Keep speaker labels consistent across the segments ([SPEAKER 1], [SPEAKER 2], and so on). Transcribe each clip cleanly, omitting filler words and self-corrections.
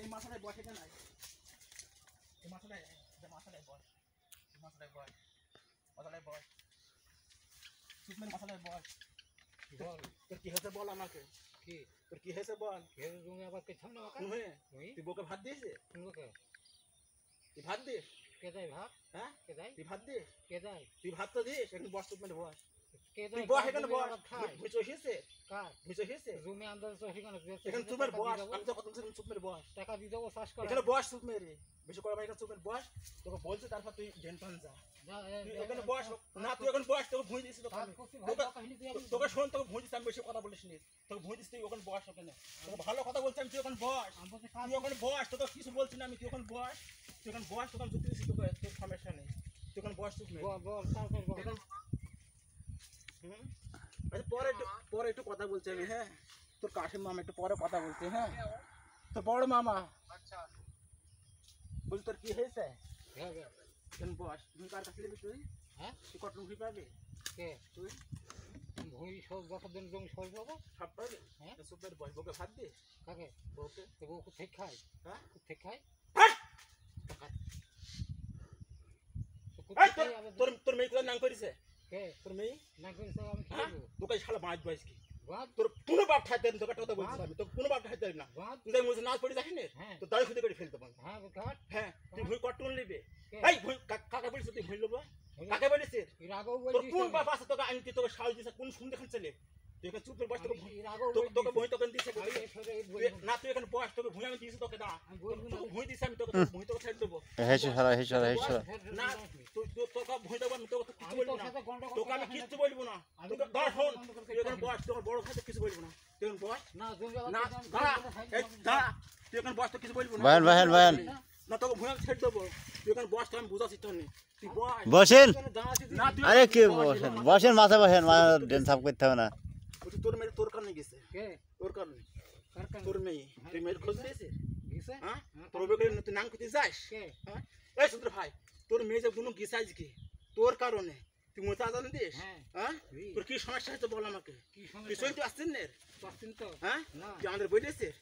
[SPEAKER 1] এই মাথাটায় বসে কেন এই মাথাটায় বস মাথাটায় বস সুতমের মাথাটায় বস বল তোর কি হয়েছে বল আমাকে কি তোর কি হয়েছে বল তুমি আবার কে সামনে তুই বউকে ভাত দিয়েছে তুই ভাত দিস কে দেয় ভাত হ্যাঁ কে দেয় তুই ভাত দিস কে দেয় তুই ভাত তো দিস এখন বস সুতমের বস তুই বস এখানে বস বুঝছো হিসে কার বুঝছো হিসে জমি আন্দাজ তো এখানে এখন সুতমের বস আমি তো কত সুতমের বস টাকা দিয়ে দেবো চাষ কর এখানে বস সুতমের বেশি করে এখানে সুতমের বস তোকে বলছে তারপর তুই জেনপান যা এখানে বস না তুই এখন বস তোকে ভুঁই দিছিস তোকে শোন তোকে ভুঁই দিস আমি বেশি কথা বলিস নি তোকে ভুঁই দিস তুই ওখানে বস ওখানে তোকে ভালো কথা বলছি আমি তুই ওখানে বস তুই ওখানে বস তোকে কিছু বলছি না আমি তুই ওখানে বস তোকে যুক্তি দিচ্ছি তোকে তোর সমস্যা নেই তুই ওখানে বস তুই পরে একটু কথা বলছি আমি হ্যাঁ তোর কাশিম মামা একটু পরে কথা বলছি হ্যাঁ তোর বড় মামা আচ্ছা বল তোর কি হয়েছে বস তুই কার কাছে নিবি তুই হ্যাঁ তুই কত ভুঁই পাবি কে তুই ভুঁই সব বছর দিন জমি সব পাবো সব পাবি হ্যাঁ সুপের বস বউকে ভাত দিস কাকে বউকে তো বউ ঠিক খায় হ্যাঁ ঠিক খায় তোর মেয়ে কোথায় নাম করেছে কে তোর মেয়ে নাম করেছে আমি কি বলবো তোকে শালা মাছ বয়স কি তোর কোনো বাপ ঠাইতে তোকে কথা বলছিস আমি তোর কোনো বাপ ঠাইতে না তুই যাই মুঝে নাচ পড়ে যাস না তো দাঁড়ি খুঁজে করে ফেলতে পারবি হ্যাঁ তুই ভুঁই কটন নিবি এই ভুঁই কাকে বলিস তুই ভুঁই নেবো কাকে বলিস তোর কোন বাপ আছে তোকে আমি তোকে সাহায্য দিছে কোন শুন দেখান চলে তুই এখানে চুপের বস তোকে ভুঁই তোকে দিছে না তুই এখানে বস তোকে ভুঁই আমি দিয়েছি তোকে না ভুঁই দিছি আমি তোকে ভুঁই তোকে ছেড়ে দেবো না তোকে ভুঁই দেবো আমি তোকে কিছু বলবো না তোকে আমি কিছু বলবো না তোকে দশ হন তুই এখানে বস তোকে বড় খাতে কিছু বলবো না তুই এখানে বস না দাঁড়া তুই এখানে বস তো কিছু বলবো না না তোকে ভুঁই আমি ছেড়ে দেবো তুই এখানে বস তো আমি বুঝাচ্ছি তোর নেই তুই
[SPEAKER 2] বসেন আরে কি বসেন মাথা বসেন ডেন সাফ করতে হবে না
[SPEAKER 1] তোর মেয়ে তোর কারণে গেছে তোর কারণে তোর মেয়ে তুই মেয়ের খোঁজ দিয়েছিস হ্যাঁ তোর তুই নাম করতে যাস হ্যাঁ এই সুন্দর ভাই তোর মেয়ে যে কোনো গেছে আজকে তোর কারণে তুই মোটা জানি দিস হ্যাঁ তোর কি সমস্যা হয়েছে বল আমাকে তুই চলতে আসছেন না হ্যাঁ তুই আমাদের বলেছিস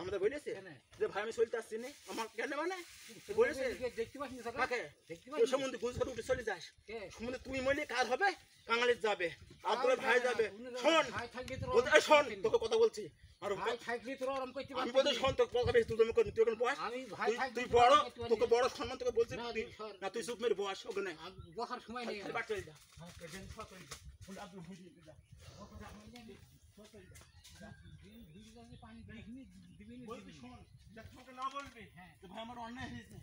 [SPEAKER 1] আমাদের বলেছিস যে ভাই আমি চলতে আসছি না আমার কেন মানে বলেছিস দেখতে পাচ্ছিস তোর সম্বন্ধে গুজ করে উঠে চলে যাস সম্বন্ধে তুই মরলে কার হবে কাঙালির যাবে আর তোর ভাই যাবে শোন তোকে কথা বলছি আমি বলতে শোন তোকে কথা বেশি তুই এখন বস তুই বড় তোকে বড় সম্মান তোকে বলছি না তুই চুপ মেরে বস ওখানে বসার সময় নেই না বলবি ভাই আমার অন্যায় হয়েছে